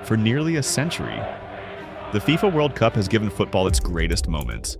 For nearly a century, the FIFA World Cup has given football its greatest moments.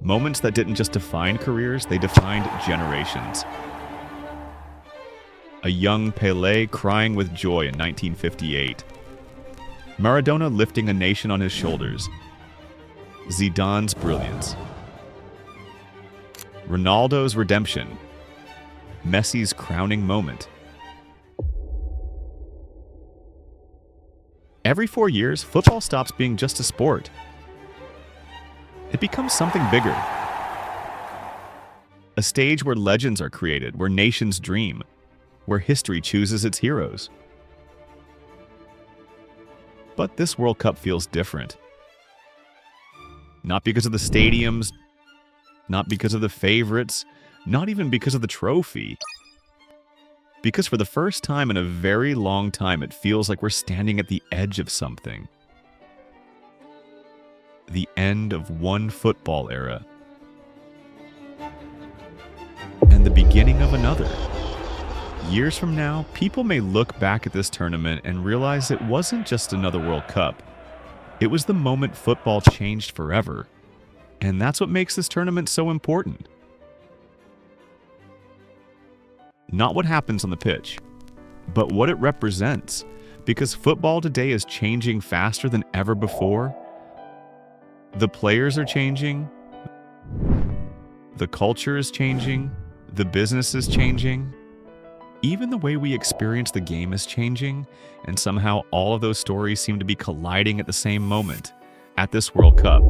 Moments that didn't just define careers, they defined generations. A young Pelé crying with joy in 1958. Maradona lifting a nation on his shoulders. Zidane's brilliance. Ronaldo's redemption. Messi's crowning moment. Every 4 years, football stops being just a sport. It becomes something bigger. A stage where legends are created, where nations dream, where history chooses its heroes. But this World Cup feels different. Not because of the stadiums, not because of the favorites, not even because of the trophy. Because for the first time in a very long time, it feels like we're standing at the edge of something. The end of one football era. And the beginning of another. Years from now, people may look back at this tournament and realize it wasn't just another World Cup. It was the moment football changed forever. And that's what makes this tournament so important. Not what happens on the pitch, but what it represents. Because football today is changing faster than ever before. The players are changing. The culture is changing. The business is changing. Even the way we experience the game is changing. And somehow all of those stories seem to be colliding at the same moment, at this World Cup.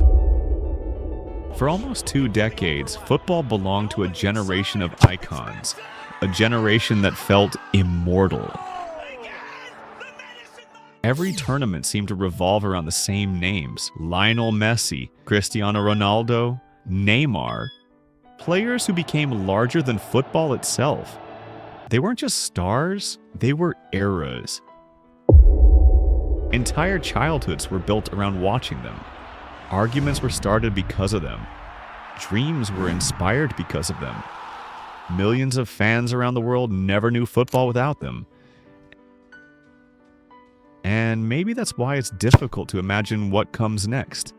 For almost 2 decades, football belonged to a generation of icons. A generation that felt immortal. Every tournament seemed to revolve around the same names. Lionel Messi, Cristiano Ronaldo, Neymar. Players who became larger than football itself. They weren't just stars, they were eras. Entire childhoods were built around watching them. Arguments were started because of them. Dreams were inspired because of them. Millions of fans around the world never knew football without them. And maybe that's why it's difficult to imagine what comes next.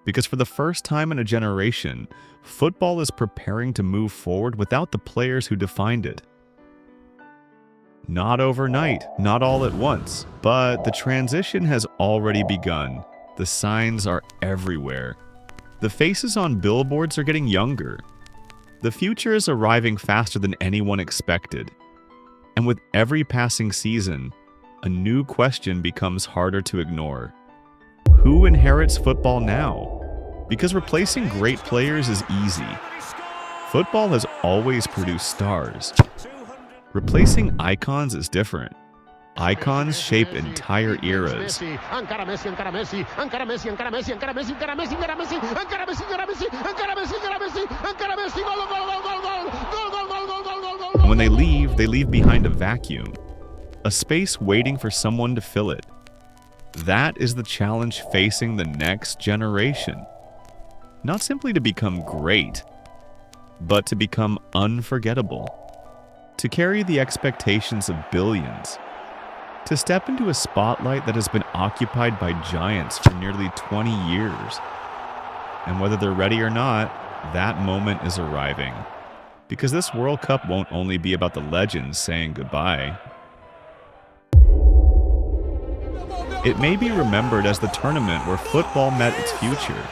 Because for the first time in a generation, football is preparing to move forward without the players who defined it. Not overnight, not all at once, but the transition has already begun. The signs are everywhere. The faces on billboards are getting younger. The future is arriving faster than anyone expected. And with every passing season, a new question becomes harder to ignore. Who inherits football now? Because replacing great players is easy. Football has always produced stars. Replacing icons is different. Icons shape entire eras. And when they leave behind a vacuum, a space waiting for someone to fill it. That is the challenge facing the next generation. Not simply to become great, but to become unforgettable. To carry the expectations of billions. To step into a spotlight that has been occupied by giants for nearly 20 years. And whether they're ready or not, that moment is arriving. Because this World Cup won't only be about the legends saying goodbye. It may be remembered as the tournament where football met its future.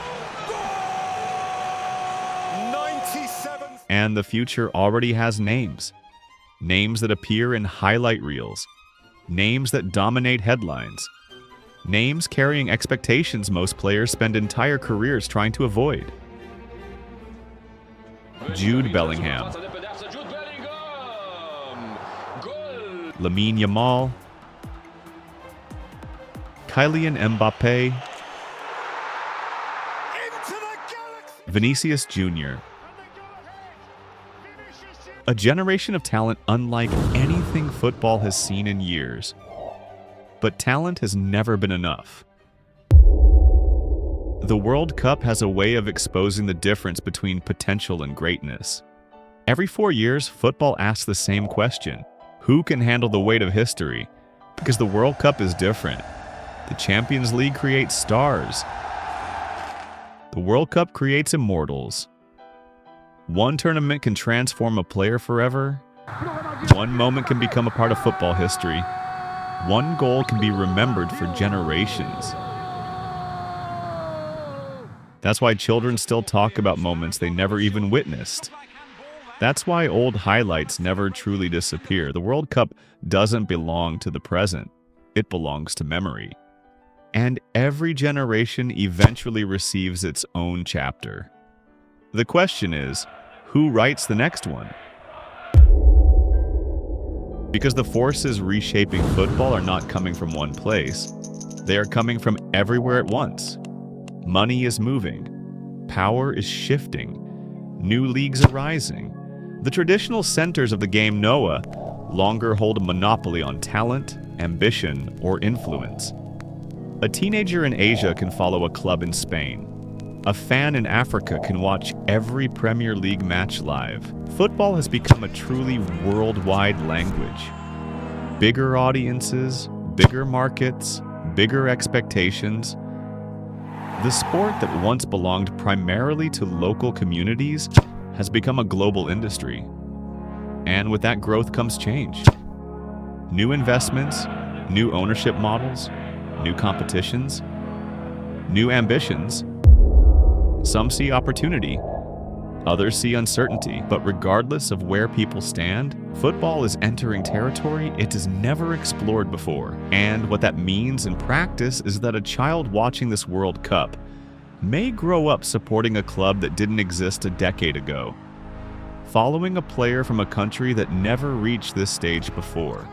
And the future already has names. Names that appear in highlight reels. Names that dominate headlines. Names carrying expectations most players spend entire careers trying to avoid. Jude Bellingham. Lamine Yamal. Kylian Mbappe. Vinicius Jr. A generation of talent unlike anything football has seen in years. But talent has never been enough. The World Cup has a way of exposing the difference between potential and greatness. Every 4 years, football asks the same question. Who can handle the weight of history? Because the World Cup is different. The Champions League creates stars. The World Cup creates immortals. One tournament can transform a player forever. One moment can become a part of football history. One goal can be remembered for generations. That's why children still talk about moments they never even witnessed. That's why old highlights never truly disappear. The World Cup doesn't belong to the present. It belongs to memory. And every generation eventually receives its own chapter. The question is, who writes the next one? Because the forces reshaping football are not coming from one place. They are coming from everywhere at once. Money is moving. Power is shifting. New leagues are rising. The traditional centers of the game no longer hold a monopoly on talent, ambition, or influence. A teenager in Asia can follow a club in Spain. A fan in Africa can watch every Premier League match live. Football has become a truly worldwide language. Bigger audiences, bigger markets, bigger expectations. The sport that once belonged primarily to local communities has become a global industry. And with that growth comes change. New investments, new ownership models, new competitions, new ambitions. Some see opportunity, others see uncertainty, but regardless of where people stand, football is entering territory it has never explored before. And what that means in practice is that a child watching this World Cup may grow up supporting a club that didn't exist a decade ago, following a player from a country that never reached this stage before,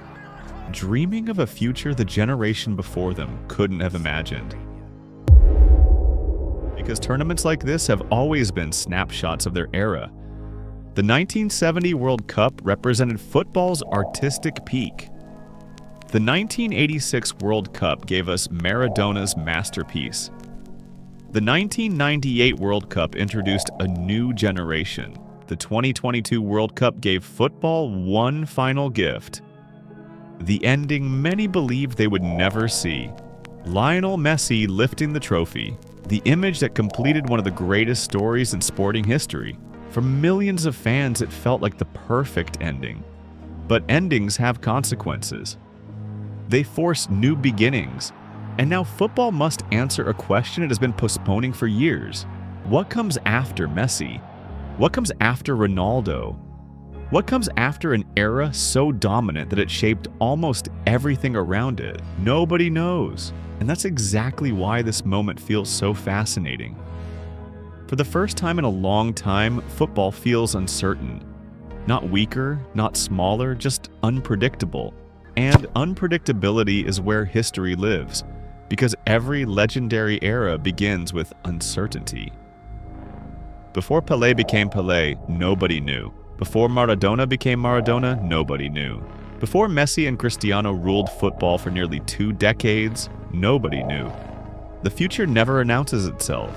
dreaming of a future the generation before them couldn't have imagined. Because tournaments like this have always been snapshots of their era. The 1970 World Cup represented football's artistic peak. The 1986 World Cup gave us Maradona's masterpiece. The 1998 World Cup introduced a new generation. The 2022 World Cup gave football one final gift. The ending many believed they would never see. Lionel Messi lifting the trophy. The image that completed one of the greatest stories in sporting history. For millions of fans, it felt like the perfect ending. But endings have consequences. They force new beginnings. And now football must answer a question it has been postponing for years. What comes after Messi? What comes after Ronaldo? What comes after an era so dominant that it shaped almost everything around it? Nobody knows. And that's exactly why this moment feels so fascinating. For the first time in a long time, football feels uncertain. Not weaker, not smaller, just unpredictable. And unpredictability is where history lives, because every legendary era begins with uncertainty. Before Pelé became Pelé, nobody knew. Before Maradona became Maradona, nobody knew. Before Messi and Cristiano ruled football for nearly 2 decades, nobody knew. The future never announces itself.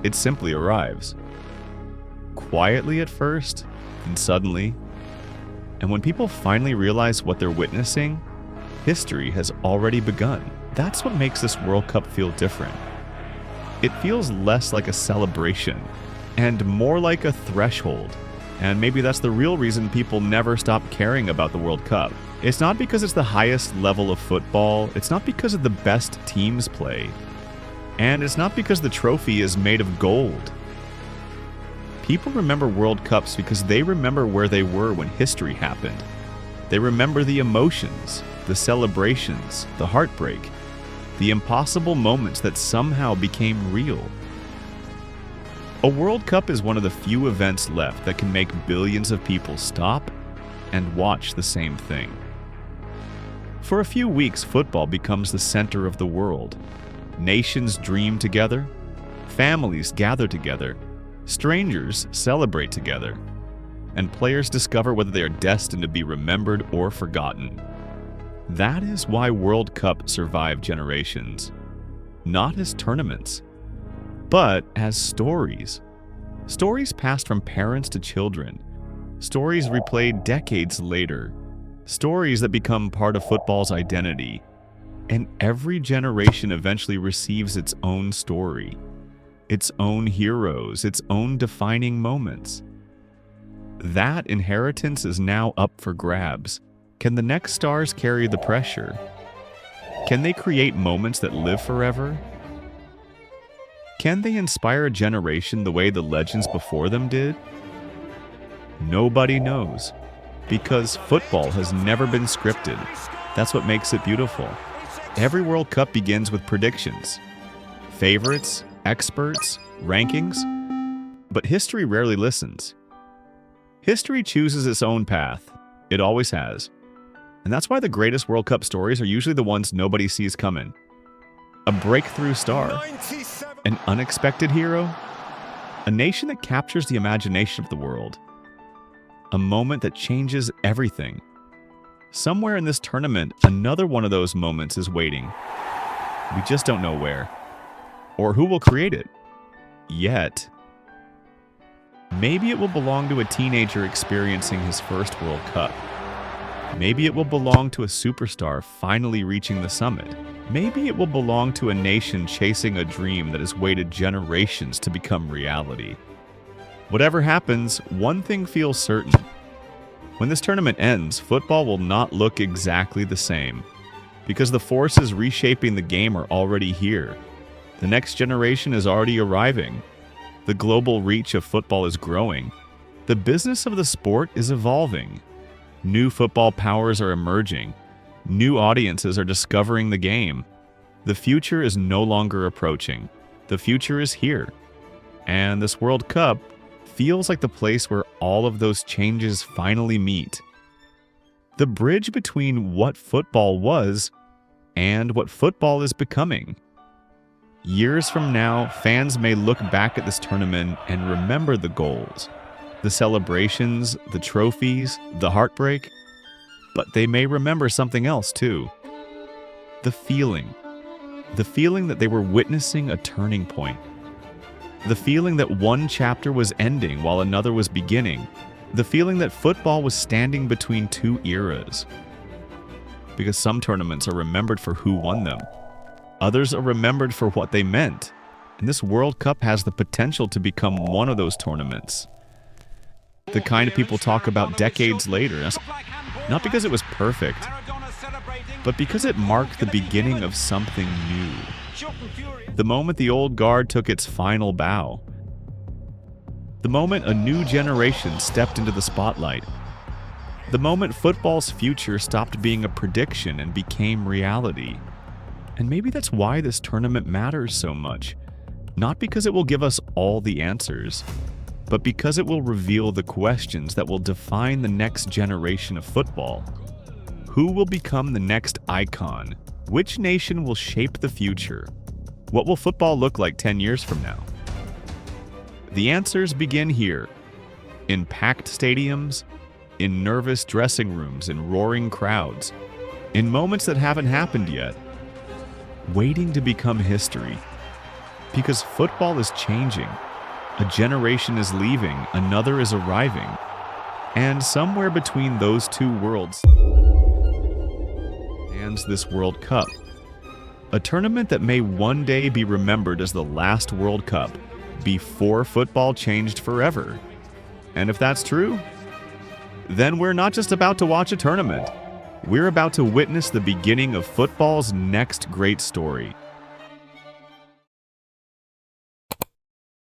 It simply arrives. Quietly at first, and suddenly. And when people finally realize what they're witnessing, history has already begun. That's what makes this World Cup feel different. It feels less like a celebration, and more like a threshold. And maybe that's the real reason people never stop caring about the World Cup. It's not because it's the highest level of football, it's not because of the best teams play, and it's not because the trophy is made of gold. People remember World Cups because they remember where they were when history happened. They remember the emotions, the celebrations, the heartbreak, the impossible moments that somehow became real. A World Cup is one of the few events left that can make billions of people stop and watch the same thing. For a few weeks, football becomes the center of the world. Nations dream together, families gather together, strangers celebrate together, and players discover whether they are destined to be remembered or forgotten. That is why World Cup survived generations, not as tournaments, but as stories. Stories passed from parents to children. Stories replayed decades later. Stories that become part of football's identity. And every generation eventually receives its own story, its own heroes, its own defining moments. That inheritance is now up for grabs. Can the next stars carry the pressure? Can they create moments that live forever? Can they inspire a generation the way the legends before them did? Nobody knows, because football has never been scripted. That's what makes it beautiful. Every World Cup begins with predictions, favorites, experts, rankings, but history rarely listens. History chooses its own path. It always has. And that's why the greatest World Cup stories are usually the ones nobody sees coming. A breakthrough star, an unexpected hero, a nation that captures the imagination of the world, a moment that changes everything. Somewhere in this tournament, another one of those moments is waiting. We just don't know where, or who will create it, yet. Maybe it will belong to a teenager experiencing his first World Cup. Maybe it will belong to a superstar finally reaching the summit. Maybe it will belong to a nation chasing a dream that has waited generations to become reality. Whatever happens, one thing feels certain. When this tournament ends, football will not look exactly the same, because the forces reshaping the game are already here. The next generation is already arriving. The global reach of football is growing. The business of the sport is evolving. New football powers are emerging. New audiences are discovering the game. The future is no longer approaching. The future is here. And this World Cup feels like the place where all of those changes finally meet. The bridge between what football was and what football is becoming. Years from now, fans may look back at this tournament and remember the goals, the celebrations, the trophies, the heartbreak, but they may remember something else too. The feeling that they were witnessing a turning point. The feeling that one chapter was ending while another was beginning. The feeling that football was standing between two eras. Because some tournaments are remembered for who won them. Others are remembered for what they meant. And this World Cup has the potential to become one of those tournaments. The kind of people talk about decades later. Not because it was perfect, but because it marked the beginning of something new. The moment the old guard took its final bow. The moment a new generation stepped into the spotlight. The moment football's future stopped being a prediction and became reality. And maybe that's why this tournament matters so much. Not because it will give us all the answers, but because it will reveal the questions that will define the next generation of football. Who will become the next icon? Which nation will shape the future? What will football look like 10 years from now? The answers begin here, in packed stadiums, in nervous dressing rooms, in roaring crowds, in moments that haven't happened yet, waiting to become history. Because football is changing. A generation is leaving, another is arriving. And somewhere between those two worlds stands this World Cup. A tournament that may one day be remembered as the last World Cup before football changed forever. And if that's true, then we're not just about to watch a tournament. We're about to witness the beginning of football's next great story.